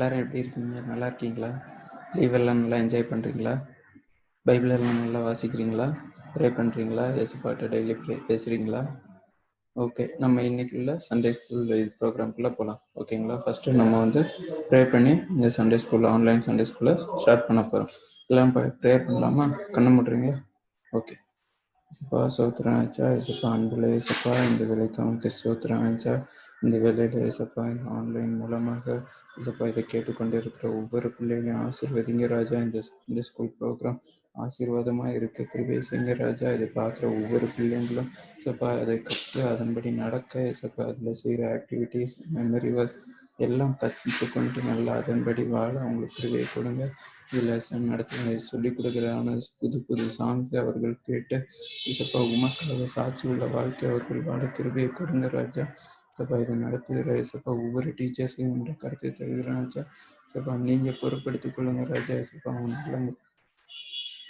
எல்லாரும் எப்படி இருக்கீங்க? நல்லா இருக்கீங்களா? லீவ் எல்லாம் நல்லா என்ஜாய் பண்ணுறீங்களா? பைபிள் எல்லாம் நல்லா வாசிக்கிறீங்களா? ப்ரே பண்ணுறீங்களா? ஏசப்பாட்ட டெய்லி பேசுகிறீங்களா? ஓகே, நம்ம இன்னைக்குள்ள சண்டே ஸ்கூல் ப்ரோக்ராம்குள்ளே போகலாம். ஓகேங்களா? ஃபஸ்ட்டு நம்ம ப்ரே பண்ணி இந்த சண்டே ஸ்கூலில் ஆன்லைன் சண்டே ஸ்கூலில் ஸ்டார்ட் பண்ண போகிறோம். எல்லாம் ப்ரேயர் பண்ணலாமா? கண்ணை மூடுறீங்களா? ஓகே. இசப்பா சோத்திரம் ஆச்சா, இசப்பா அன்புல இசப்பா இந்த வேலைக்கு அவனுக்கு சோத்திரம் ஆச்சா. இந்த வேலையில இசப்பா இந்த ஆன்லைன் மூலமாக இசப்பா இதை கேட்டுக்கொண்டு இருக்கிற ஒவ்வொரு பிள்ளைகளையும் ஆசீர்வதிங்க ராஜா. இந்த ஸ்கூல் ப்ரோக்ராம் ஆசீர்வாதமா இருக்க கிருபை செய்யுங்க ராஜா. இதை பார்க்குற ஒவ்வொரு பிள்ளைங்களும் இசப்பா அதை கற்று அதன்படி நடக்க இசப்பா அதில் செய்கிற ஆக்டிவிட்டீஸ் மெமரி வர்ஸ் எல்லாம் கற்றுக்கொண்டு நல்லா அதன்படி வாழ அவங்களுக்கு கிருபை கொடுங்க. லெசன் நடத்தி சொல்லிக் கொடுக்குறான புது புது சாங்ஸ் அவர்கள் கேட்டு இசப்பா உமக்காக சாட்சி உள்ள வாழ்க்கை அவர்கள் வாழ கிருபையை கொடுங்க ராஜா. இசப்பா இதை நடத்துகிற இசப்பா ஒவ்வொரு டீச்சர்ஸையும் என்ற கருத்தை தருகிறேன் ராஜா. இசப்பா நீங்கள் பொறுப்படுத்திக் கொள்ளுங்க ராஜா. இசப்பா அவங்க நல்ல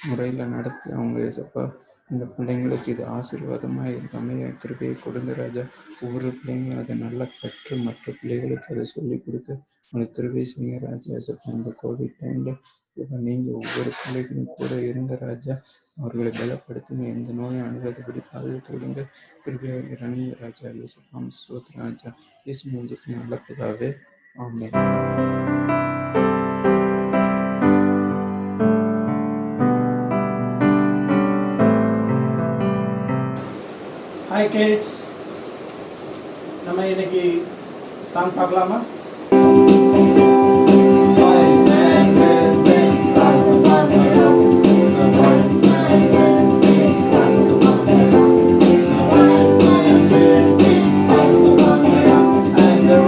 முறையில் நடத்தி அவங்க இசப்பா இந்த பிள்ளைங்களுக்கு இது ஆசீர்வாதமாக அமைய கிருபையை கொடுங்க ராஜா. ஒவ்வொரு பிள்ளைங்களும் அதை நல்லா கற்று மற்ற பிள்ளைகளுக்கு அதை சொல்லிக் கொடுக்க உங்களுக்கு கிருபை செய்யுங்க ராஜா. இசப்பா இந்த கோவிட் டைமில் இப்போ நீங்கள் ஒவ்வொரு பிள்ளைகளும் கூட இருங்க ராஜா. அவர்களை பலப்படுத்துங்க, எந்த நோயும் அணுகாதபடி பாதுகாத்து விடுங்க. கிருபையை இறங்குங்க ராஜா. இயேசுப்பாம் ஸ்தோத்திரம் ராஜா. இயேசு மூஞ்சுக்கு நல்ல பிதாவே, ஆமென். ஹாய் கிட்ஸ், நம்ம இன்னைக்கு சாங் பார்க்கலாமா? And the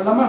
பண்ணலாமா?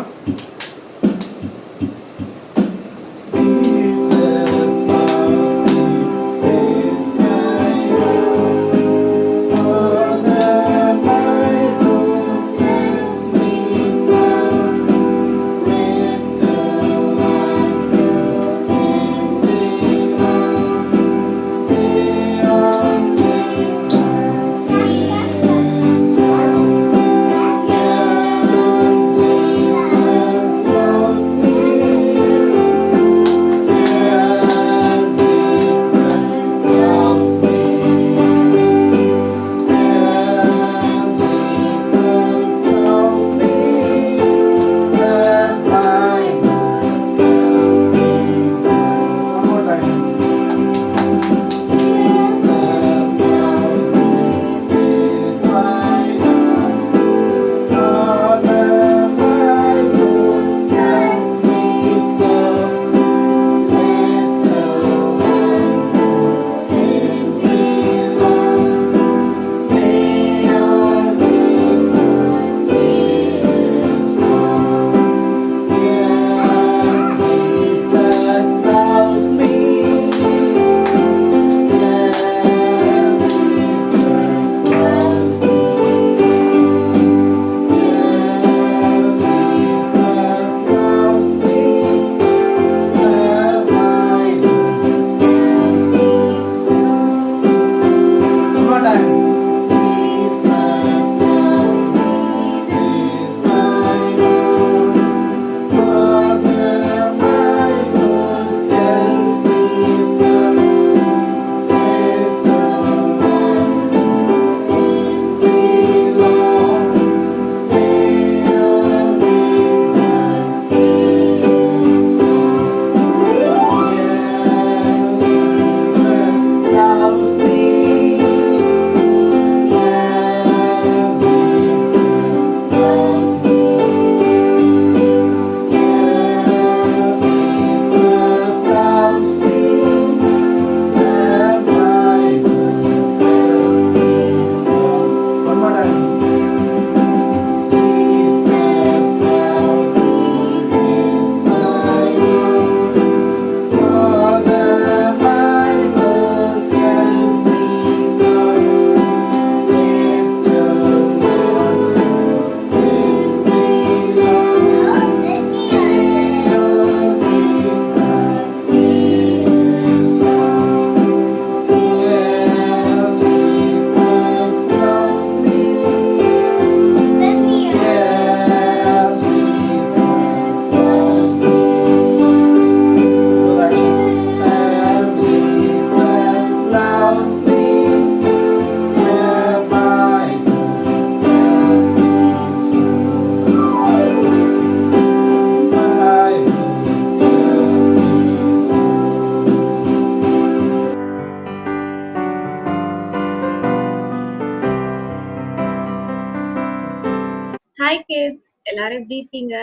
ஹாய் கிட்ஸ், எல்லாரும் எப்படி இருக்கீங்க?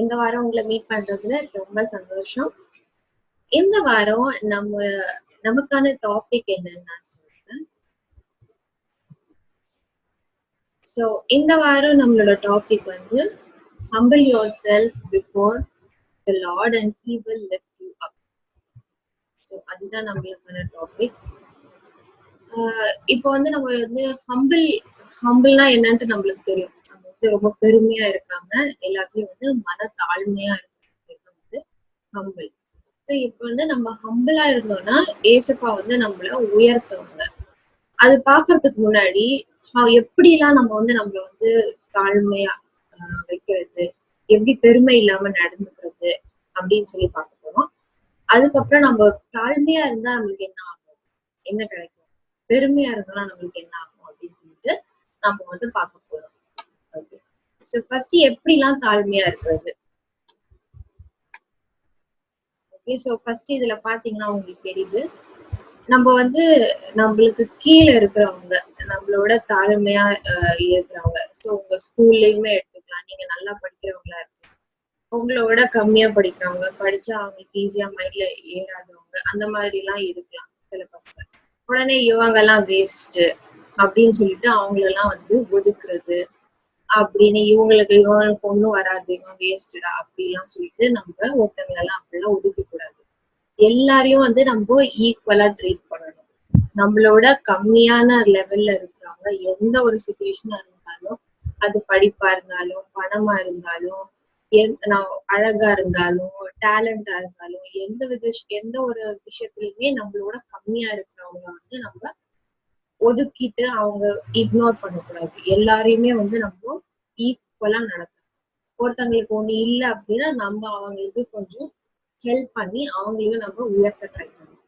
இந்த வாரம் உங்களை மீட் பண்றதுல ரொம்ப சந்தோஷம். இந்த வாரம் நமக்கான டாபிக் என்னன்னு நான் சொல்றேன். ஸோ இந்த வாரம் நம்மளோட டாபிக் வந்து humble yourself before the Lord and he will lift you up. So அதுதான் நம்மளுக்கான டாபிக். இப்போ வந்து நம்ம வந்து ஹம்பிள்னா என்னன்ட்டு நம்மளுக்கு தெரியும். நம்ம வந்து ரொம்ப பெருமையா இருக்காம எல்லாத்துலயும் வந்து மன தாழ்மையா இருக்கிறது வந்து ஹம்பிள். ஸோ இப்போ வந்து நம்ம ஹம்பிளா இருந்தோம்னா ஏசப்பா வந்து நம்மள உயர்த்துவாங்க. அது பாக்குறதுக்கு முன்னாடி எப்படிலாம் நம்ம வந்து நம்மள வந்து தாழ்மையா வைக்கிறது, எப்படி பெருமை இல்லாம நடந்துக்கிறது அப்படின்னு சொல்லி பார்க்க போறோம். அதுக்கப்புறம் நம்ம தாழ்மையா இருந்தா நம்மளுக்கு என்ன ஆகும், என்ன கிடைக்கும், பெருமையா இருந்தாலும் நம்மளுக்கு என்ன ஆகும் அப்படின்னு சொல்லிட்டு நம்ம வந்து பார்க்க போறோம். ஓகே, ஸோ ஃபர்ஸ்ட் எப்படிலாம் தாழ்மையா இருக்கிறது. ஓகே, ஸோ ஃபர்ஸ்ட் இதுல பாத்தீங்கன்னா உங்களுக்கு தெரியுது, நம்ம வந்து நம்மளுக்கு கீழே இருக்கிறவங்க, நம்மளோட தாழ்மையா இருக்கிறவங்க. ஸோ உங்க ஸ்கூல்லயுமே எடுத்துக்கலாம், நீங்க நல்லா படிக்கிறவங்களா இருக்கு, உங்களோட கம்மியா படிக்கிறவங்க, படிச்சா அவங்களுக்கு ஈஸியா மைண்ட்ல ஏறாதவங்க, அந்த மாதிரி எல்லாம் இருக்கலாம் சில பசங்க. உடனே இவங்க எல்லாம் வேஸ்ட் அப்படின்னு சொல்லிட்டு அவங்களெல்லாம் வந்து ஒதுக்குறது, அப்படின்னு இவங்களுக்கு ஒண்ணும் வராது, இவன் வேஸ்டா அப்படிலாம் சொல்லிட்டு நம்ம ஒருத்தங்களை எல்லாம் அப்படிலாம் ஒதுக்க கூடாது. எல்லாரையும் வந்து நம்ம ஈக்குவலா ட்ரீட் பண்ணணும். நம்மளோட கம்மியான லெவல்ல இருக்கிறவங்க எந்த ஒரு சுச்சுவேஷனா இருந்தாலும், அது படிப்பா இருந்தாலும், பணமா இருந்தாலும், அழகா இருந்தாலும், டேலண்டா இருந்தாலும், எந்த ஒரு விஷயத்துலயுமே நம்மளோட கம்மியா இருக்கிறவங்க வந்து நம்ம ஒதுக்கிட்டு அவங்க இக்னோர் பண்ணக்கூடாது. எல்லாரையுமே வந்து நம்ம ஈக்குவலா நடத்தணும். ஒருத்தங்களுக்கு ஒண்ணு இல்லை அப்படின்னா நம்ம அவங்களுக்கு கொஞ்சம் ஹெல்ப் பண்ணி அவங்களையும் நம்ம உயர்த்த ட்ரை பண்ணணும்.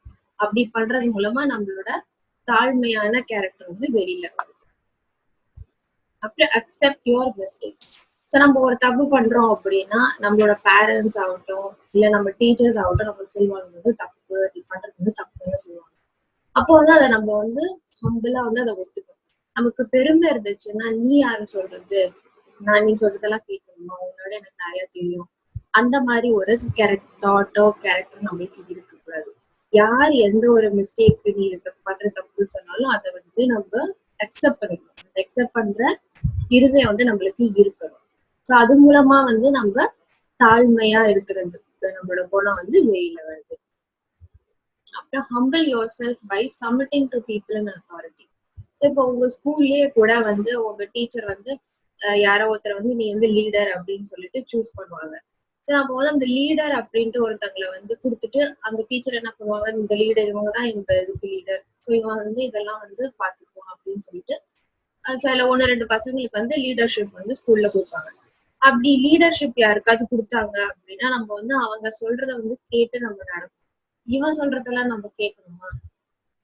அப்படி பண்றது மூலமா நம்மளோட தாழ்மையான கேரக்டர் வந்து வெளியில வரும். அப்புறம் அக்செப்ட் யுவர் மிஸ்டேக்ஸ். ஸோ நம்ம ஒரு தப்பு பண்றோம் அப்படின்னா நம்மளோட பேரண்ட்ஸ் ஆகட்டும், இல்ல நம்ம டீச்சர்ஸ் ஆகட்டும், நம்ம சொல்லுவாங்க வந்து தப்பு, நீ பண்றது வந்து தப்புன்னு சொல்லுவாங்க. அப்போ வந்து அதை நம்ம வந்து ஹம்பிளா வந்து அதை ஒத்துக்கணும். நமக்கு பெருமை இருந்துச்சுன்னா நீ யாரு சொல்றது, நீ சொல்றதெல்லாம் கேட்கணுமா, உன்னோட எனக்கு நிறைய தெரியும், அந்த மாதிரி ஒரு கேரக்டர் நம்மளுக்கு இருக்கக்கூடாது. யார் எந்த ஒரு மிஸ்டேக் நீ பண்ற தப்புன்னு சொன்னாலும் அதை வந்து நம்ம அக்செப்ட் பண்ணிக்கணும். அக்செப்ட் பண்ற இருதயம் வந்து நம்மளுக்கு இருக்கணும். ஸோ அது மூலமா வந்து நம்ம தாழ்மையா இருக்கிறது நம்மளோட குணம் வந்து வெளியில வருது. அப்புறம் humble yourself by submitting to people in authority. இப்போ உங்க ஸ்கூல்லயே கூட வந்து உங்க டீச்சர் வந்து யாரோ ஒருத்தர் வந்து நீ வந்து லீடர் அப்படின்னு சொல்லிட்டு சூஸ் பண்ணுவாங்க. அப்போ வந்து அந்த லீடர் அப்படின்ட்டு ஒருத்தங்களை வந்து கொடுத்துட்டு அந்த டீச்சர் என்ன பண்ணுவாங்க, இந்த லீடர் இவங்கதான் இந்த இதுக்கு லீடர், ஸோ இவங்க வந்து இதெல்லாம் வந்து பாத்துக்குவோம் அப்படின்னு சொல்லிட்டு சில 1-2 பசங்களுக்கு வந்து லீடர்ஷிப் வந்து ஸ்கூல்ல கொடுப்பாங்க. அப்படி லீடர்ஷிப் யாருக்காவது கொடுத்தாங்க அப்படின்னா நம்ம வந்து அவங்க சொல்றத வந்து கேட்டு நம்ம நடக்கணும். இவன் சொல்றதெல்லாம் நம்ம கேட்கணுமா,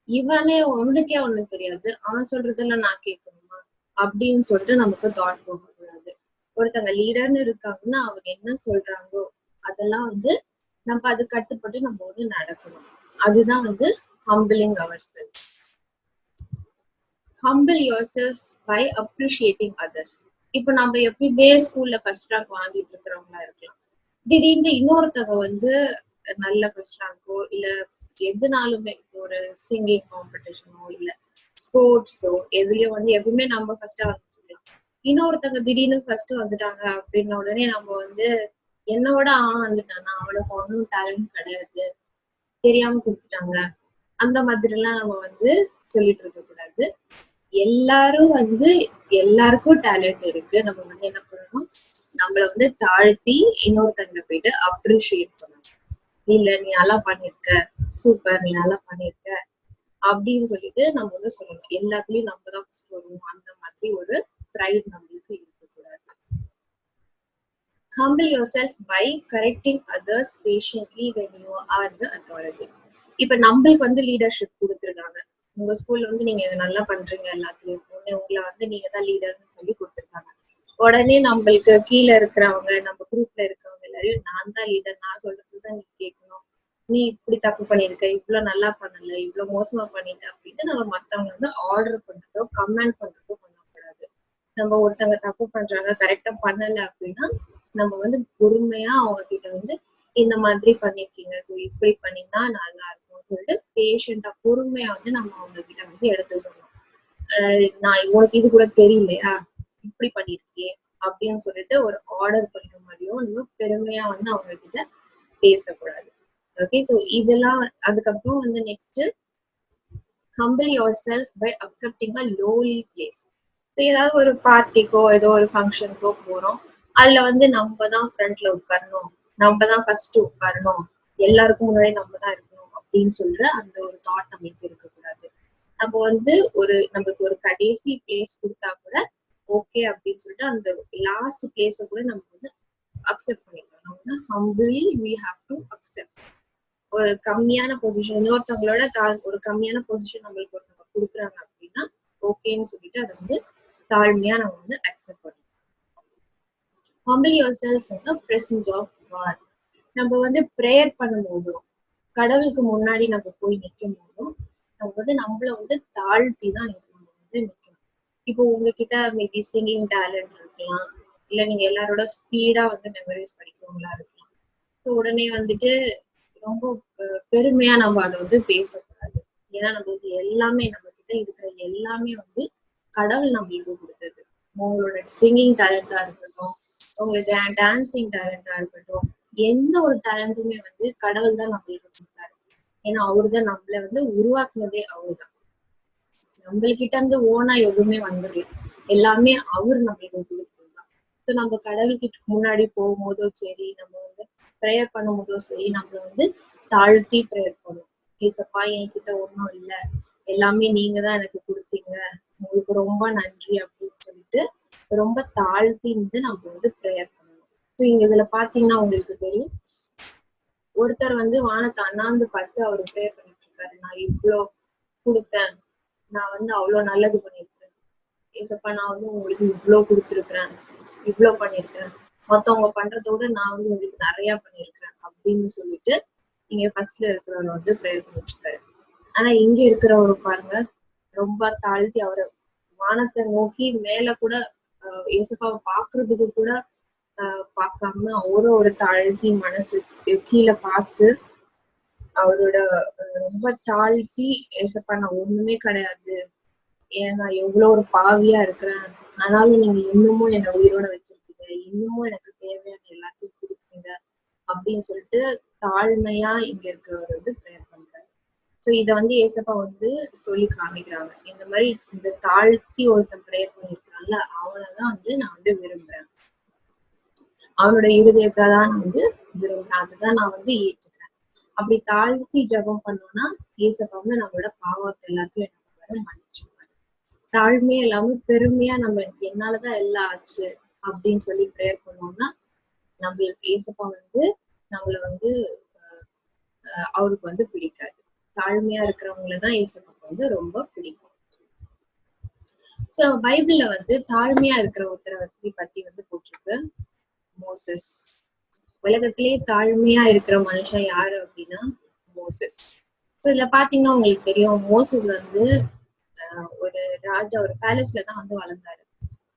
இவனே ஒண்ணுக்கே ஒண்ணு தெரியாது, அவன் சொல்றதெல்லாம் நான் கேட்கணுமா அப்படின்னு சொல்லிட்டு நமக்கு தாட் போகக்கூடாது. ஒருத்தங்க லீடர்னு இருக்காங்கன்னா அவங்க என்ன சொல்றாங்களோ அதெல்லாம் வந்து நம்ம அது கட்டுப்பட்டு நம்ம வந்து நடக்கணும். அதுதான் வந்து humbling ourselves. Humble yourselves by appreciating others. இப்ப நம்ம எப்பயுமே ஸ்கூல்ல ஃபர்ஸ்ட் ரேங்க் வாங்கிட்டு இருக்கிறவங்களா இருக்கலாம். திடீர்னு இன்னொருத்தவங்க வந்து நல்ல ஃபர்ஸ்ட் ரேங்கோ இல்ல எதுனாலுமே ஒரு சிங்கிங் காம்படிஷனோ இல்ல ஸ்போர்ட்ஸோ எதுலயும் வந்து எப்பவுமே நம்ம ஃபர்ஸ்டா வந்துக்கலாம். இன்னொருத்தவங்க திடீர்னு ஃபர்ஸ்ட் வந்துட்டாங்க அப்படின்ன உடனே நம்ம வந்து என்னோட அவன் வந்துட்டானா, அவனுக்கு ஒன்னும் டேலண்ட் கிடையாது, தெரியாம கொடுத்துட்டாங்க, அந்த மாதிரி எல்லாம் நம்ம வந்து சொல்லிட்டு இருக்க கூடாது. எல்லாரும் வந்து எல்லாருக்கும் டேலண்ட் இருக்கு. நம்ம வந்து என்ன பண்ணணும், நம்மள வந்து தாழ்த்தி இன்னொருத்தங்க போயிட்டு அப்ரிஷியேட் பண்ணணும். இல்ல நீ நல்லா பண்ணிருக்க, சூப்பர், நீ நல்லா பண்ணிருக்க அப்படின்னு சொல்லிட்டு நம்ம வந்து சொல்லணும். எல்லாத்துலயும் நம்ம தான் ஃபர்ஸ்ட் வருவோம், அந்த மாதிரி ஒரு ப்ரைட் நம்மளுக்கு இருக்கக்கூடாது. Humble yourself by correcting others patiently when you are the authority. இப்ப நம்மளுக்கு வந்து லீடர்ஷிப் கொடுத்துருக்காங்க. உங்க ஸ்கூல்ல வந்து நீங்க இதை நல்லா பண்றீங்க, எல்லாத்துலயும் உங்களை வந்து நீங்க தான் லீடர்னு சொல்லி கொடுத்துருக்காங்க. உடனே நம்மளுக்கு கீழே இருக்கிறவங்க, நம்ம குரூப்ல இருக்கிறவங்க எல்லாரையும் நான் தான் லீடர், நான் சொல்றதுதான் நீ கேட்கணும், நீ இப்படி தப்பு பண்ணிருக்க, இவ்வளவு நல்லா பண்ணல, இவ்வளவு மோசமா பண்ணிட்ட அப்படின்ட்டு நம்ம மத்தவங்க வந்து ஆர்டர் பண்றதோ கமெண்ட் பண்றதோ பண்ணக்கூடாது. நம்ம ஒருத்தவங்க தப்பு பண்றாங்க, கரெக்டா பண்ணல அப்படின்னா நம்ம வந்து பொறுமையா அவங்க கிட்ட வந்து இந்த மாதிரி பண்ணிருக்கீங்க, ஸோ இப்படி பண்ணினா நல்லா இருக்கும்னு சொல்லிட்டு பேஷண்டா பொறுமையா வந்து நம்ம அவங்க கிட்ட வந்து எடுத்து சொல்லணும். நான் உனக்கு இது கூட தெரியலையா, இப்படி பண்ணிருக்கியே அப்படின்னு சொல்லிட்டு ஒரு ஆர்டர் பண்ற மாதிரியும் நம்ம பெருமையா வந்து அவங்க கிட்ட பேசக்கூடாது. ஓகே, ஸோ இதெல்லாம். அதுக்கப்புறம் வந்து next, humble yourself by accepting a lowly place. ஏதாவது ஒரு பார்ட்டிக்கோ ஏதோ ஒரு ஃபங்க்ஷனுக்கோ போறோம், அதுல வந்து நம்ம தான் ஃப்ரண்ட்ல உட்காரணும், நம்ம தான் ஃபர்ஸ்ட் உட்காரணும், எல்லாருக்கும் முன்னாடி நம்ம தான் இருக்கணும் அப்படின்னு சொல்ற அந்த ஒரு தாட் நம்மளுக்கு இருக்கக்கூடாது. நம்ம வந்து நம்மளுக்கு ஒரு கடைசி பிளேஸ் கொடுத்தா கூட ஓகே அப்படின்னு சொல்லிட்டு அந்த லாஸ்ட் பிளேஸ கூட நம்ம வந்து அக்செப்ட் பண்ணிக்கலாம். நம்ம வந்து humbly we have to accept. ஒரு கம்மியான பொசிஷன் இன்னொருத்தவங்களோட ஒரு கம்மியான பொசிஷன் நம்மளுக்கு ஒருத்தவங்க கொடுக்குறாங்க அப்படின்னா ஓகேன்னு சொல்லிட்டு அதை வந்து தாழ்மையா நம்ம வந்து அக்செப்ட் பண்ணணும். Humble yourself in the presence of God. நம்ம வந்து ப்ரேயர் பண்ணும் போதும் கடவுளுக்கு முன்னாடி நம்ம போய் நிற்கும் போதும் நம்ம வந்து நம்மள வந்து தாழ்த்தி தான் நம்ம வந்து நிற்கணும். இப்போ உங்ககிட்ட மேபி சிங்கிங் டேலண்ட் இருக்கலாம், இல்ல நீங்க எல்லாரோட ஸ்பீடா வந்து மெமரிஸ் படிக்கிறவங்களா இருக்கலாம். ஸோ உடனே வந்துட்டு ரொம்ப பெருமையா நம்ம அதை வந்து பேசக்கூடாது. ஏன்னா நம்மளுக்கு எல்லாமே, நம்ம கிட்ட இருக்கிற எல்லாமே வந்து கடவுள் நம்மளுக்கு கொடுத்தது. உங்களோட சிங்கிங் டேலண்டா இருக்கட்டும், உங்களோட டான்சிங் டேலண்டா இருக்கட்டும், எந்த ஒரு டேலண்ட்டுமே வந்து கடவுள் தான் நம்மளுக்கு கொடுத்தாரு. ஏன்னா அவருதான் நம்மள வந்து உருவாக்குனதே அவருதான். நம்மள்கிட்ட இருந்து ஓனா எதுவுமே வந்துடல, எல்லாமே அவரு நம்மளுக்கு கொடுத்ததுதான். ஸோ நம்ம கடவுள்கிட்ட முன்னாடி போகும்போதோ சரி, நம்ம வந்து ப்ரேயர் பண்ணும் போதோ சரி, நம்மள வந்து தாழ்த்தி ப்ரேயர் பண்ணும். ஏசப்பா என்கிட்ட ஒன்றும் இல்லை, எல்லாமே நீங்க தான் எனக்கு கொடுத்தீங்க, உங்களுக்கு ரொம்ப நன்றி அப்படின்னு சொல்லிட்டு ரொம்ப தாழ்த்தி வந்து நம்ம வந்து ப்ரேயர் பண்ணணும். ஸோ இங்க இதுல பாத்தீங்கன்னா உங்களுக்கு தெரியும், ஒருத்தர் வந்து வானத்தை அண்ணாந்து பார்த்து அவர் ப்ரேயர் பண்ணிட்டு இருக்காரு. நான் இவ்வளோ கொடுத்தேன், நான் வந்து அவ்வளோ நல்லது பண்ணியிருக்கேன், ஏசப்பா நான் வந்து உங்களுக்கு இவ்வளோ கொடுத்துருக்குறேன், இவ்வளோ பண்ணியிருக்கிறேன், மத்தவங்க பண்றதோட நான் வந்து உங்களுக்கு நிறைய பண்ணியிருக்கிறேன் அப்படின்னு சொல்லிட்டு இங்க ஃபர்ஸ்ட்ல இருக்கிறவர் வந்து ப்ரேயர் பண்ணிட்டு இருக்காரு. ஆனா இங்க இருக்கிறவரு பாருங்க, ரொம்ப தாழ்த்தி அவரை வானத்தை நோக்கி மேல கூட ஏசப்பாவை பாக்குறதுக்கு கூட பார்க்காம அவரும் ஒரு தாழ்த்தி மனசு கீழே பார்த்து அவரோட ரொம்ப தாழ்த்தி, ஏசப்பா நான் ஒண்ணுமே கிடையாது, ஏன் நான் எவ்வளவு ஒரு பாவியா இருக்கிறேன், ஆனாலும் நீங்க இன்னமும் என்னை உயிரோட வச்சிருக்கீங்க, இன்னமும் எனக்கு தேவையான எல்லாத்தையும் கொடுக்குறீங்க அப்படின்னு சொல்லிட்டு தாழ்மையா இங்க இருக்கிறவர் வந்து ப்ரேயர் பண்றாரு. சோ இத வந்து ஏசப்பா வந்து சொல்லி காமிக்கிறாங்க. இந்த மாதிரி இந்த தாழ்த்தி ஒருத்தன் ப்ரேயர் பண்ணிருக்கான்ல, அவனைதான் வந்து நான் வந்து விரும்புறேன், அவனோட இருதயத்தை தான் நான் வந்து விரும்புறேன், அதுதான் நான் வந்து ஏற்றுக்கிறேன். அப்படி தாழ்த்தி ஜெபம் பண்ணோம்னா ஏசப்பா வந்து நம்மளோட பாவத்தை எல்லாத்தையும் என்ன மன்னிச்சுப்பாரு. தாழ்மையா இல்லாம பெருமையா நம்ம என்னாலதான் எல்லாம் ஆச்சு அப்படின்னு சொல்லி ப்ரேயர் பண்ணோம்னா நம்மளுக்கு ஏசப்பா வந்து நம்மள வந்து அவருக்கு வந்து பிடிக்காது. தாழ்மையா இருக்கிறவங்களதான் ஏசப்பாக்கு வந்து ரொம்ப பிடிக்கும். சோ நம்ம பைபிள்ல வந்து தாழ்மையா இருக்கிற ஒருத்தரை பத்தி வந்து போட்டிருக்கு, மோசஸ். உலகத்திலேயே தாழ்மையா இருக்கிற மனுஷன் யாரு அப்படின்னா மோசஸ். சோ இதுல பாத்தீங்கன்னா உங்களுக்கு தெரியும், மோசஸ் வந்து ஒரு ராஜா, ஒரு பேலஸ்ல தான் வந்து வளர்ந்தாரு.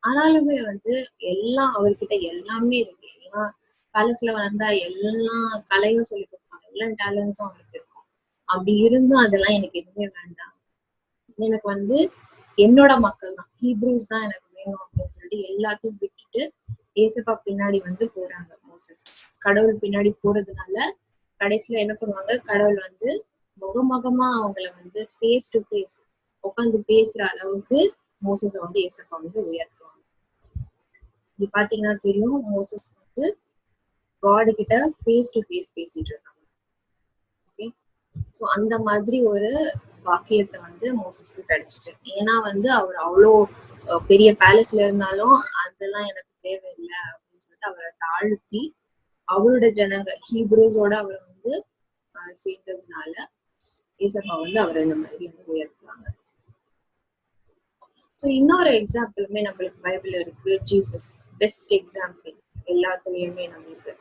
ஆனாலுமே வந்து எல்லாம் அவர்கிட்ட எல்லாமே இருக்கு, எல்லாம் பேலஸ்ல வளர்ந்தா எல்லா கலையும் சொல்லி கொடுப்பாங்க, எல்லா டேலண்ட்ஸும் அவருக்கு இருக்கும். அப்படி இருந்தும் அதெல்லாம் எனக்கு எதுவுமே வேண்டாம், எனக்கு வந்து என்னோட மக்கள் தான், ஹீப்ரூஸ் தான் எனக்கு வேணும் அப்படின்னு சொல்லிட்டு எல்லாத்தையும் விட்டுட்டு ஏசப்பா பின்னாடி வந்து போறாங்க மோசஸ். கடவுள் பின்னாடி போறதுனால கடைசியில என்ன பண்ணுவாங்க, கடவுள் வந்து முகமுகமா அவங்கள வந்து ஃபேஸ் டு ஃபேஸ் உட்காந்து பேசுற அளவுக்கு மோசஸை வந்து ஏசப்பா வந்து உயர்த்துவாங்க. இது பாத்தீங்கன்னா தெரியும், மோசஸ் வந்து காட் கிட்ட ஃபேஸ் டு ஃபேஸ் பேசிட்டு இருக்காங்க. ஓகே, ஸோ அந்த மாதிரி ஒரு வாக்கியத்தை வந்து மோசஸ்க்கு கிடைச்சிச்சு. ஏன்னா வந்து அவர் அவ்வளோ பெரிய பேலஸ்ல இருந்தாலும் அதெல்லாம் எனக்கு தேவையில்லை அப்படின்னு சொல்லிட்டு அவரை தாழ்த்தி அவரோட ஜனங்க ஹீப்ரூஸோட அவர் வந்து சேர்ந்ததுனால ஏசப்பா வந்து அவரை இந்த மாதிரி வந்து உயர்த்துவாங்க. ஸோ இன்னொரு எக்ஸாம்பிளுமே நம்மளுக்கு பைபிள் இருக்கு, ஜீசஸ். பெஸ்ட் எக்ஸாம்பிள் எல்லாத்துலயுமே நம்மளுக்கு.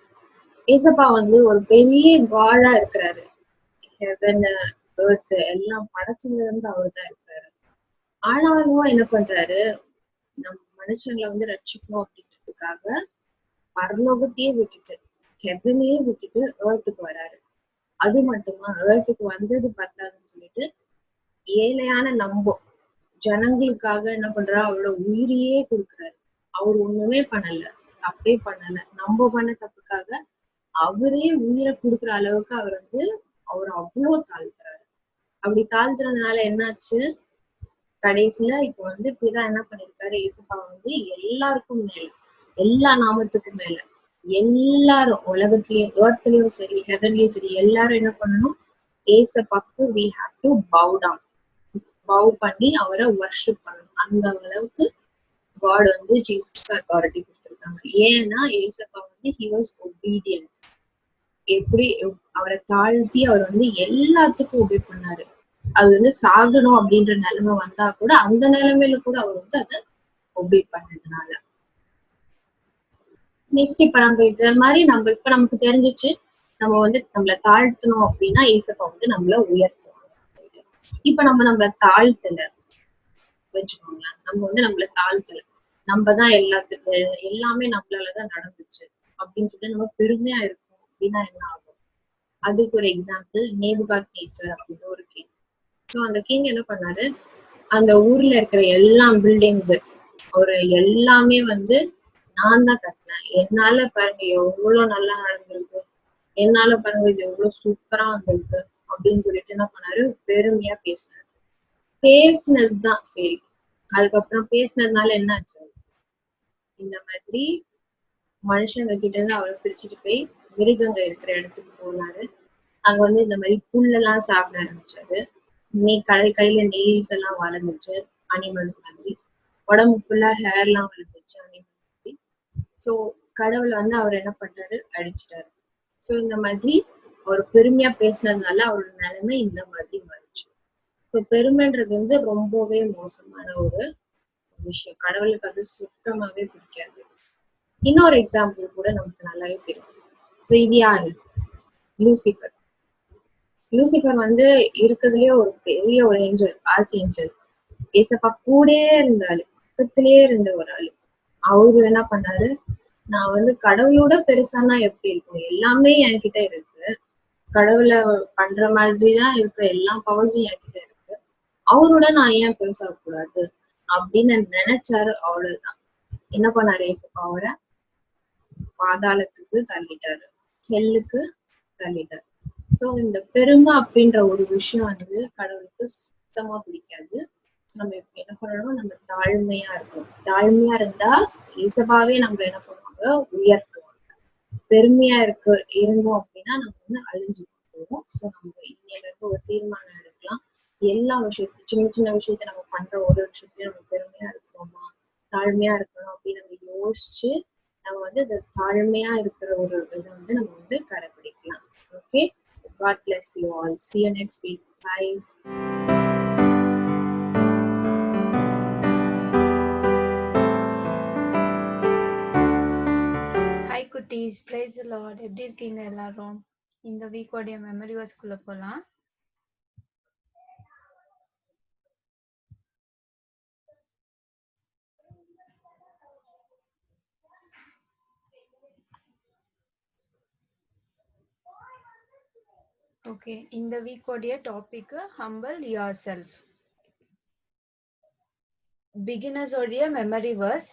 ஏசப்பா வந்து ஒரு பெரிய காடா இருக்கிறாரு, ஹெவன் எர்த் எல்லாம் படைச்சதுல இருந்து அவர் தான் இருக்கிறாரு. ஆனாலும் என்ன பண்றாரு, நம்ம மனுஷங்களை வந்து ரட்சிக்கணும் அப்படின்றதுக்காக பரலோகத்தையே விட்டுட்டு ஹெவனையே விட்டுட்டு ஏர்த்துக்கு வராரு. அது மட்டுமா, ஏர்த்துக்கு வந்தது பத்தாதுன்னு சொல்லிட்டு ஏழையான நம்ப ஜனங்களுக்காக என்ன பண்றா, அவரோட உயிரையே கொடுக்குறாரு. அவர் ஒண்ணுமே பண்ணல, தப்பே பண்ணல, நம்ம பண்ண தப்புக்காக அவரே உயிரை கொடுக்குற அளவுக்கு அவர் வந்து அவர் அவ்வளோ தாழ்த்துறாரு. அப்படி தாழ்த்துறதுனால என்னாச்சு, கடைசியில இப்ப வந்து பிதா என்ன பண்ணிருக்காரு, ஏசப்பா வந்து எல்லாருக்கும் மேல, எல்லா நாமத்துக்கும் மேல எல்லாரும் உலகத்திலயும் ஏர்த்லயும் சரி ஹெவன்லயும் சரி எல்லாரும் என்ன பண்ணணும், ஏசப்பாக்கு we have to bow down, bow பண்ணி அவரை வர்ஷிப் பண்ணணும். அந்த அளவுக்கு காட் வந்து ஜீசஸ்க்கு அத்தாரிட்டி கொடுத்திருக்காங்க. ஏன்னா ஏசப்பா வந்து he was obedient. எப்படி அவரை தாழ்த்தி அவர் வந்து எல்லாத்துக்கும் ஒபே பண்ணாரு. அது வந்து சாகணும் அப்படின்ற நிலைமை வந்தா கூட அந்த நிலைமையில கூட அவர் வந்து அதை ஒபே பண்ணதுனால. நெக்ஸ்ட் இப்ப நம்ம இத மாதிரி நம்ம இப்ப நமக்கு தெரிஞ்சிச்சு, நம்ம வந்து நம்மள தாழ்த்தணும் அப்படின்னா ஏசப்பா வந்து நம்மள உயர்த்துவாங்க. இப்ப நம்மள தாழ்த்தல வச்சுக்கோங்களேன், நம்ம வந்து நம்மள தாழ்த்தல, நம்ம தான் எல்லாமே நம்மளாலதான் நடந்துச்சு அப்படின்னு சொல்லிட்டு நம்ம பெருமையா இருக்கோம் அப்படின்னா என்ன ஆகும்? அதுக்கு ஒரு எக்ஸாம்பிள் நேபுகாத்நேசர் அப்படின்னு ஒரு கிங். ஸோ அந்த கிங் என்ன பண்ணாரு, அந்த ஊர்ல இருக்கிற எல்லா பில்டிங்ஸ் ஒரு எல்லாமே வந்து நான் தான் கட்டினேன், என்னால பாருங்க எவ்வளவு நல்லா நடந்திருக்கு, என்னால பாருங்க இது எவ்வளவு சூப்பரா வந்திருக்கு அப்படின்னு சொல்லிட்டு என்ன பண்ணாரு, பெருமையா பேசினாரு. பேசினதுதான் சரி. அதுக்கப்புறம் பேசினதுனால என்ன ஆச்சு, இந்த மாதிரி மனுஷங்க கிட்ட இருந்து அவரை பிரிச்சுட்டு போய் மிருகங்க இருக்கிற இடத்துக்கு போனாரு. அங்க வந்து இந்த மாதிரி புல்லெல்லாம் சாப்பிட ஆரம்பிச்சாரு. கையில நெயில்ஸ் எல்லாம் வளர்ந்துச்சு அனிமல்ஸ் மாதிரி, உடம்பு ஃபுல்லா ஹேர் எல்லாம் வளர்ந்துச்சு அனிமல் மாதிரி. சோ கடவுள் வந்து அவர் என்ன பண்ணாரு, அடிச்சிட்டாரு. சோ இந்த மாதிரி அவர் பெருமையா பேசினதுனால அவரோட நிலைமை இந்த மாதிரி மாறிச்சு. ஸோ பெருமைன்றது வந்து ரொம்பவே மோசமான ஒரு விஷயம், கடவுளுக்கு அது சுத்தமாவே பிடிக்காது. இன்னொரு எக்ஸாம்பிள் கூட நமக்கு நல்லாவே தெரியும். ஸோ இது யாரு, லூசிபர். லூசிபர் வந்து இருக்கிறதுலயே ஒரு பெரிய ஒரு ஏஞ்சல், ஆர்க் ஏஞ்சல். ஏசப்பா கூடயே இருந்தாரு, பக்கத்திலேயே இருந்த ஒரு ஆளு. அவரு என்ன பண்ணாரு, நான் வந்து கடவுளோட பெருசானா எப்படி இருக்கும், எல்லாமே என்கிட்ட இருக்கு, கடவுளை பண்ற மாதிரிதான் இருக்கிற எல்லா பவர்ஸும் என்கிட்ட இருக்கு, அவரோட நான் ஏன் பெருசாக கூடாது அப்படின்னு நினைச்சாரு. அவ்வளவுதான். என்ன பண்ணாரு, ஏசப்பா அவரை பாதாளத்துக்கு தள்ளிட்டாரு, ஹெல்லுக்கு தள்ளிட்டாரு. சோ இந்த பெருமை அப்படின்ற ஒரு விஷயம் வந்து கடவுளுக்கு சுத்தமா பிடிக்காது. நம்ம என்ன பண்ணணும், நம்ம தாழ்மையா இருக்கணும். தாழ்மையா இருந்தா இசபாவே நம்ம என்ன பண்ணுவாங்க, உயர்த்துவாங்க. பெருமையா இருந்தோம் அப்படின்னா நம்ம வந்து அழிஞ்சு போவோம். சோ நம்ம இன்னையில இருந்து ஒரு தீர்மானம் எடுக்கலாம். எல்லா விஷயத்தையும், சின்ன சின்ன விஷயத்த நம்ம பண்ற ஒரு விஷயத்தையும் நம்ம பெருமையா இருக்கணுமா தாழ்மையா இருக்கணும் அப்படின்னு நம்ம யோசிச்சு நம்ம வந்து இந்த தாழ்மையா இருக்கிற ஒரு இதை வந்து நம்ம வந்து கடைபிடிக்கலாம். Okay, God bless you all. See you next week. Bye. Hi குட்டீஸ், பிரைஸ் தி லார்ட். எப்படி இருக்கீங்க எல்லாரும்? இந்த வீக்கோடைய மெமரி வர்ஸ்க்குள்ள போலாம். ஓகே, இந்த வீக்கோடைய topic humble yourself. Beginners உடைய memory verse,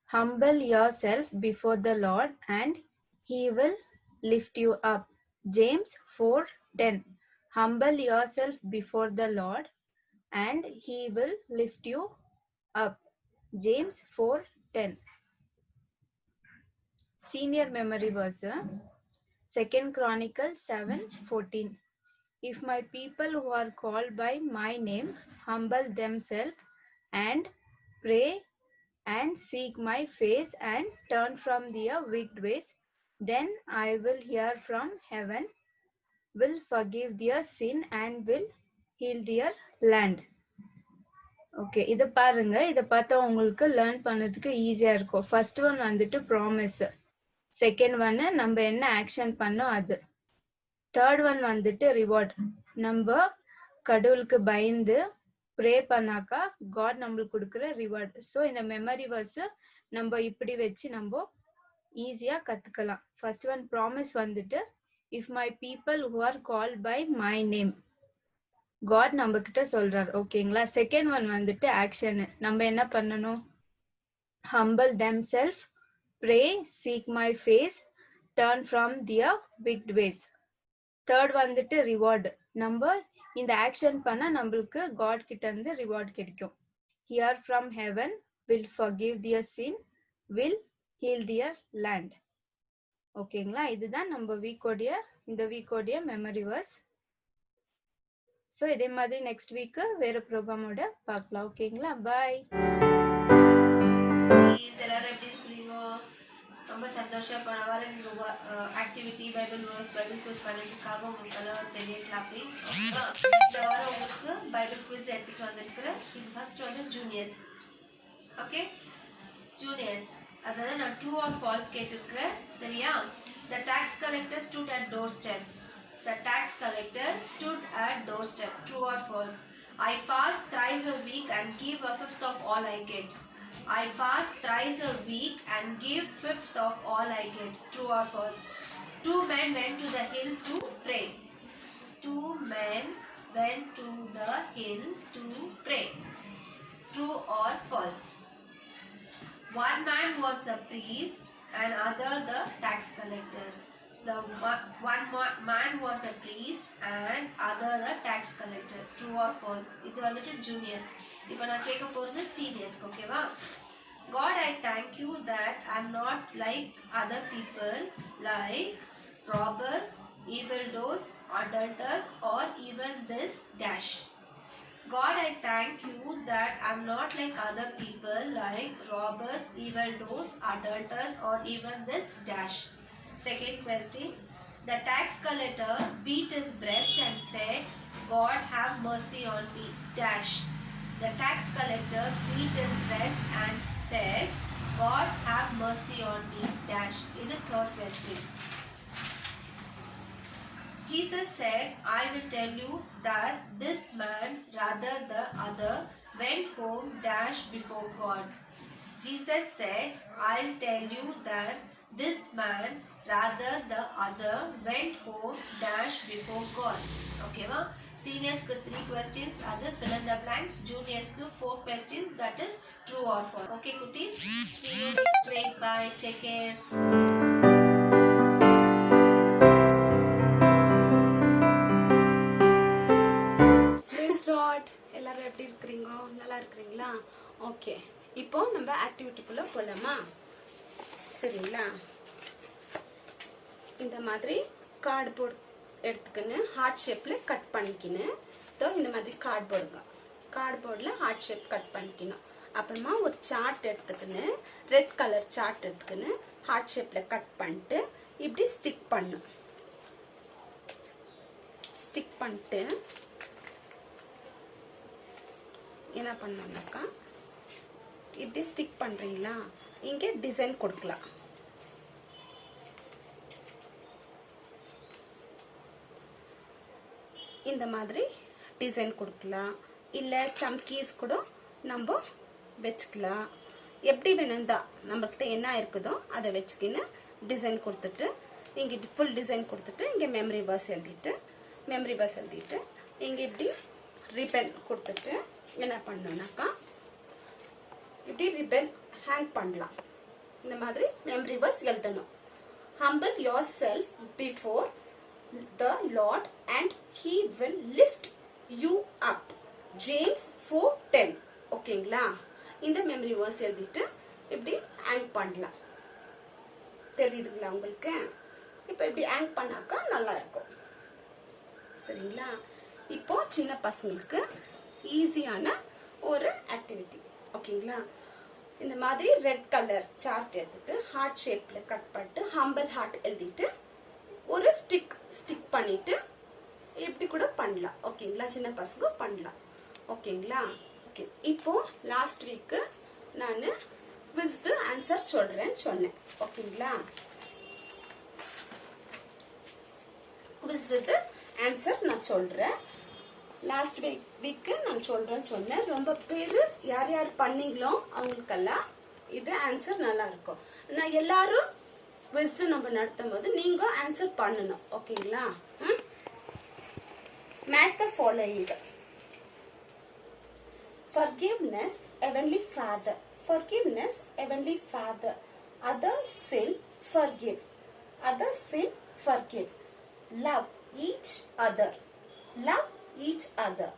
humble yourself before the Lord and he will lift you up. James 4:10. Humble yourself before the Lord and he will lift you up. James 4:10. Senior memory verse, 2 Chronicles 7:14. If my people who are called by my name humble themselves and pray and seek my face and turn from their wicked ways, then I will hear from heaven, will forgive their sin and will heal their land. Okay, இதை பாருங்க. இதை பார்த்தா உங்களுக்கு learn பண்ணதுக்கு ஈஸியா இருக்கும். First one வந்துட்டு promise, second ஒன்னு நம்ம என்ன ஆக்ஷன் பண்ணோம் அது, தேர்ட் ஒன் வந்துட்டு ரிவார்ட். நம்ம கடவுளுக்கு பயந்து ப்ரே பண்ணாக்கா காட் நம்மளுக்கு கொடுக்குற ரிவார்ட். ஸோ இந்த மெமரி வர்ஸ் நம்ம இப்படி வச்சு நம்ம ஈஸியா கத்துக்கலாம். ஃபர்ஸ்ட் ஒன் ப்ராமிஸ் வந்துட்டு, if my people who are called by my name, God நம்ம கிட்ட சொல்றாரு. ஓகேங்களா. செகண்ட் ஒன் வந்துட்டு ஆக்ஷன், நம்ம என்ன பண்ணணும், humble themselves, pray, seek my face, turn from their wicked ways. Third வந்துட்டு ரிவார்டு, நம்ம இந்த ஆக்ஷன் பண்ணா நம்மளுக்கு காட் கிட்ட இருந்து ரிவார்ட் கிடைக்கும். Hear from heaven, will forgive their sin, will heal their land. ஓகேங்களா. இதுதான் நம்ம இந்த வீக்கோடைய மெமரி வர்ஸ். ஸோ இதே மாதிரி நெக்ஸ்ட் வீக் வேற ப்ரோக்ராமோட பார்க்கலாம். ஓகேங்களா. பாய். எல்லாரும் எப்படி இருக்கிறீங்க? ரொம்ப சந்தோஷம். போன வாரம் நீங்கள் activity Bible verse Bible quiz பண்ணதுக்காக உங்களுக்கு எல்லாம் ஒரு பெரிய கிளாப்பிங். இந்த வாரம் உங்களுக்கு பைபிள் குவிஸ் எடுத்துகிட்டு வந்திருக்கிறேன். இது ஃபர்ஸ்ட் வந்து ஜூனியர்ஸ். ஓகே, ஜூனியர்ஸ் அதாவது நான் ட்ரூ ஆர் ஃபால்ஸ் கேட்டிருக்கிறேன். சரியா? The tax collector stood at doorstep. The tax collector stood at doorstep. True or false? I fast thrice a week and give a fifth of all I get. I fast thrice a week and give fifth of all I get. True or false? Two men went to the hill to pray. Two men went to the hill to pray. True or false? One man was a priest and other the tax collector. Man was a priest and other the tax collector. True or false? இது வந்துட்டு juniors. இப்போ நான் கேட்க போறது seniors, ஓகேவா? God, I thank you that I'm not like other people, like robbers, evildoers, adulterers, or even this dash. God, I thank you that I'm not like other people, like robbers, evildoers, adulterers, or even this dash. Second question. The tax collector beat his breast and said, God, have mercy on me, dash. The tax collector beat his breast and said, God, have mercy on me, dash. In the third question. Jesus said, I will tell you that this man, rather the other, went home dash before God. Jesus said, I'll tell you that this man, rather the other, went home dash before God. Okay, ma? Seniors ku 3 questions, other fill in the blanks. Juniors ku 4 questions, that is true or false. Okay, cuties? See you next week. Bye. Take care. எல்லாரும் எப்படி இருக்கிறீங்க? நல்லா இருக்கிறீங்களா? Okay, இப்போ நம்ம ஆக்டிவிட்டிக்குள்ள போலாமா? சரிங்களா? இந்த மாதிரி கார்ட்போர்ட் எடுத்துக்கின்னு ஹார்ட் ஷேப்ல கட் பண்ணிக்கணும். இந்த மாதிரி கார்ட்போர்டில் ஹார்ட் ஷேப் கட் பண்ணிக்கணும். அப்புறமா ஒரு சார்ட் எடுத்துக்கின்னு ரெட் கலர் சார்ட் எடுத்துக்கின்னு ஹார்ட் ஷேப்ல கட் பண்ணிட்டு இப்படி ஸ்டிக் பண்ணிட்டு என்ன பண்ணணும்னாக்கா இப்படி ஸ்டிக் பண்றீங்களா, இங்க டிசைன் கொடுக்கலாம். இந்த மாதிரி டிசைன் கொடுக்கலாம், இல்ல சம்கீஸ் கூட நம்ம வச்சுக்கலாம். எப்படி வேணும்தான் நம்மகிட்ட என்ன இருக்குதோ அதை வச்சுக்கின்னு டிசைன் கொடுத்துட்டு இங்க ஃபுல் டிசைன் கொடுத்துட்டு இங்க மெமரி பர்ஸ் எழுதிட்டு இங்க இப்படி ரிப்பன் கொடுத்துட்டு என்ன பண்ணணும்னாக்கா இப்படி ரிப்பன் ஹேங் பண்ணலாம். இந்த மாதிரி மெமரி வர்ஸ் எழுதணும். Humble yourself before the Lord and he will lift you up. James 4:10. ஓகேங்களா? இந்த மெமரி வர்ஸ் எழுதிட்டு இப்படி ஹேங் பண்ணலாம். தெரியுதுங்களா உங்களுக்கு? இப்போ இப்படி ஹேங் பண்ணாக்கா நல்லா இருக்கும். சரிங்களா? இப்போ சின்ன பசங்களுக்கு ஈஸியான ஒரு ஆக்டிவிட்டி. ஓகேங்களா? இந்த மாதிரி ரெட் கலர் சார்ட் எடுத்துட்டு ஹார்ட் ஷேப்ல கட் பண்ணிட்டு ஹம்பிள் ஹார்ட் எழுதிட்டு ஒரு ஸ்டிக் பண்ணிட்டு இப்படி கூட பண்ணலாம். ஓகேங்களா? சின்ன பசங்க பண்ணலாம். ஓகேங்களா? ஓகே, இப்போ லாஸ்ட் வீக் நான் குவிஸ் ஆன்சர் சொன்னேன். ஓகேங்களா? குவிஸ் ஆன்சர் நான் சொல்றேன். லாஸ்ட் வீக் நான் சொன்னேன். ரொம்ப பேரு யார் பண்ணீங்களோ அவங்களுக்கெல்லாம் இது ஆன்சர் நல்லா இருக்கும். நான் எல்லாரும் குவிஸ் நம்ம நடத்தும் போது நீங்க ஆன்சர் பண்ணணும். ஓகேங்களா? Match the following. Forgiveness, Heavenly Father. Forgiveness, Heavenly Father. Others sin, forgive. Others sin, forgive. Love each other. Love each other.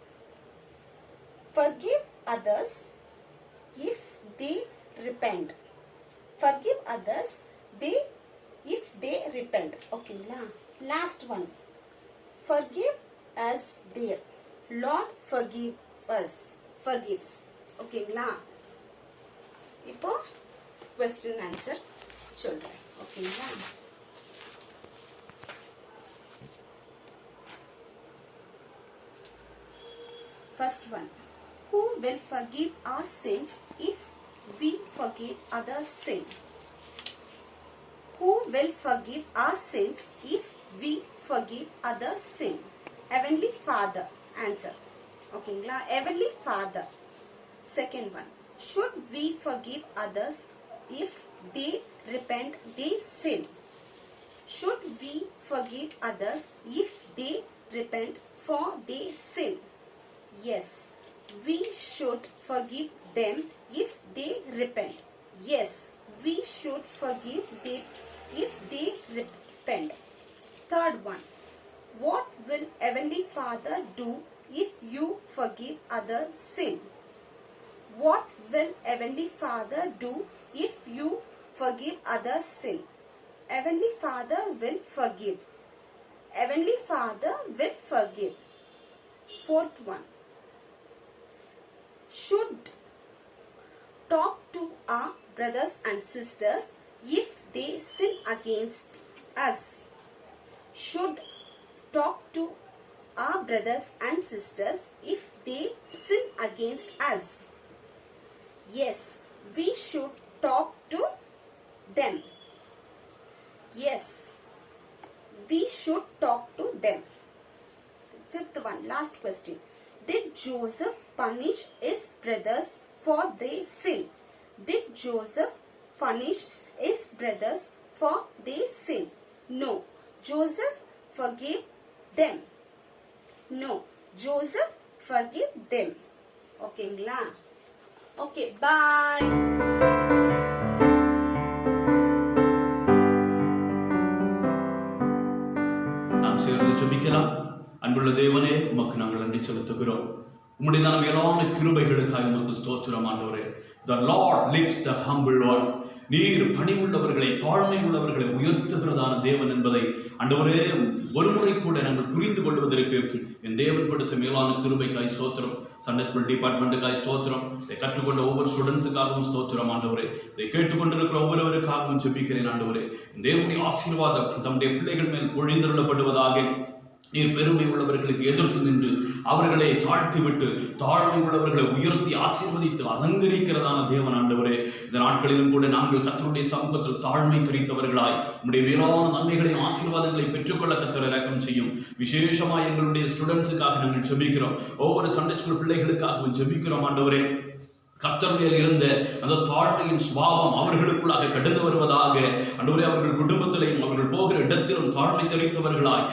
Forgive others if they repent. Forgive others if they repent. Okay, last one. Forgive us dear. Lord forgive us. Forgives. Okay, இப்போ question answer சொல்றேன். ஓகேங்களா? First one. Who will forgive our sins if we forgive others' sin? Who will forgive our sins if we forgive others' sin? Heavenly Father. Answer. Okay, Heavenly Father. Second one. Should we forgive others if they repent, they sin? Should we forgive others if they repent for they sin? Yes, we should forgive them if they repent. Yes, we should forgive them if they repent. Third one, what will Heavenly Father do if you forgive others' sin? What will Heavenly Father do if you forgive others' sin? Heavenly Father will forgive. Heavenly Father will forgive. Fourth one, should talk to our brothers and sisters if they sin against us. Should talk to our brothers and sisters if they sin against us. Yes, we should talk to them. Yes, we should talk to them. Fifth one, last question. Did Joseph punish his brothers for their sin? Did Joseph punish his brothers for their sin? No, Joseph forgave them. No, Joseph forgave them. ஓகேங்களா? Okay, பாய். நாம் சேர்ந்து ஜெபிக்கலாம். அன்புள்ள தேவனே, உமக்கு நாங்கள் நன்றி செலுத்துகிறோம். உம்முடைய மேலான கிருபைகளுக்காக உமக்கு ஸ்தோத்திரம் ஆண்டவரே. The Lord lifts the humble one. நீர் பணிவுள்ளவர்களை, தாழ்மை உள்ளவர்களை உயர்த்துகிறதான தேவன் என்பதை ஆண்டவரே ஒருமுறை கூட நாங்கள் புரிந்து கொள்வதற்கு என் தேவன் கொடுத்த மேலான கிருபைக்காய் ஸ்தோத்திரம். சண்டே ஸ்கூல் டிபார்ட்மெண்ட்டுக்காய் ஸ்தோத்திரம். இதை கற்றுக்கொண்ட ஒவ்வொரு ஸ்டூடெண்ட்ஸுக்காகவும் ஸ்தோத்திரம் ஆண்டவரே. இதை கேட்டுக்கொண்டிருக்கிற ஒவ்வொருவருக்காகவும் ஜெபிக்கிறேன் ஆண்டவரே. தேவனுடைய ஆசீர்வாதம் தம்முடைய பிள்ளைகள் மேல் பொழிந்தருளப்படுவதாக. நீர் பெருமை உள்ளவர்களுக்கு எதிர்த்து நின்று அவர்களை தாழ்த்திவிட்டு தாழ்மை உள்ளவர்களை உயர்த்தி ஆசீர்வதித்து அலங்கரிக்கிறதான தேவன் ஆண்டவரே. இந்த நாட்களிலும் கூட நாங்கள் கர்த்தருடைய சமூகத்தில் தாழ்மை தெரிந்தவர்களாய் உம்முடைய மேலான நன்மைகளையும் ஆசீர்வாதங்களை பெற்றுக்கொள்ள கர்த்தர் இரக்கம் செய்யும். விசேஷமாக எங்களுடைய ஸ்டூடெண்ட்ஸுக்காக நாங்கள் ஜெபிக்கிறோம். ஒவ்வொரு சண்டே ஸ்கூல் பிள்ளைகளுக்காகவும் ஜெபிக்கிறோம் ஆண்டவரே. கர்த்தர் மேல் இருந்த அந்த தாழ்மையின் சுபாவம் அவர்களுக்குள்ளாக கடந்து வருவதாக. ஆண்டவரே, அவர்கள் குடும்பத்திலையும் அவர்கள் போகிற இடத்திலும் தாழ்மை தெரிவித்தவர்களாய்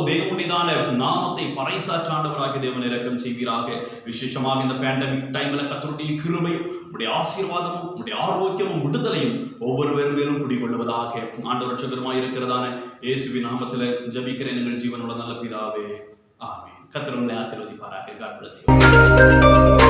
தேவனுடையதான நாமத்தை பறைசாற்றாண்டவராக தேவன் இரக்கம் செய்வீராக. விசேஷமாக இந்த பேண்டமிக் டைம்ல கர்த்தருடைய கிருபையும் உடைய ஆசீர்வாதமும் உடைய ஆரோக்கியமும் விடுதலையும் ஒவ்வொருவரும் மேலும் குடிகொள்வதாக. ஆண்டவர் ரட்சகருமாய் இருக்கிறதான இயேசுவின் நாமத்தில் ஜெபிக்கிறேன் எங்கள் ஜீவனுள்ள நல்ல பிதாவே, ஆமென். கர்த்தர் உங்களை ஆசீர்வதிப்பாராக. God bless you.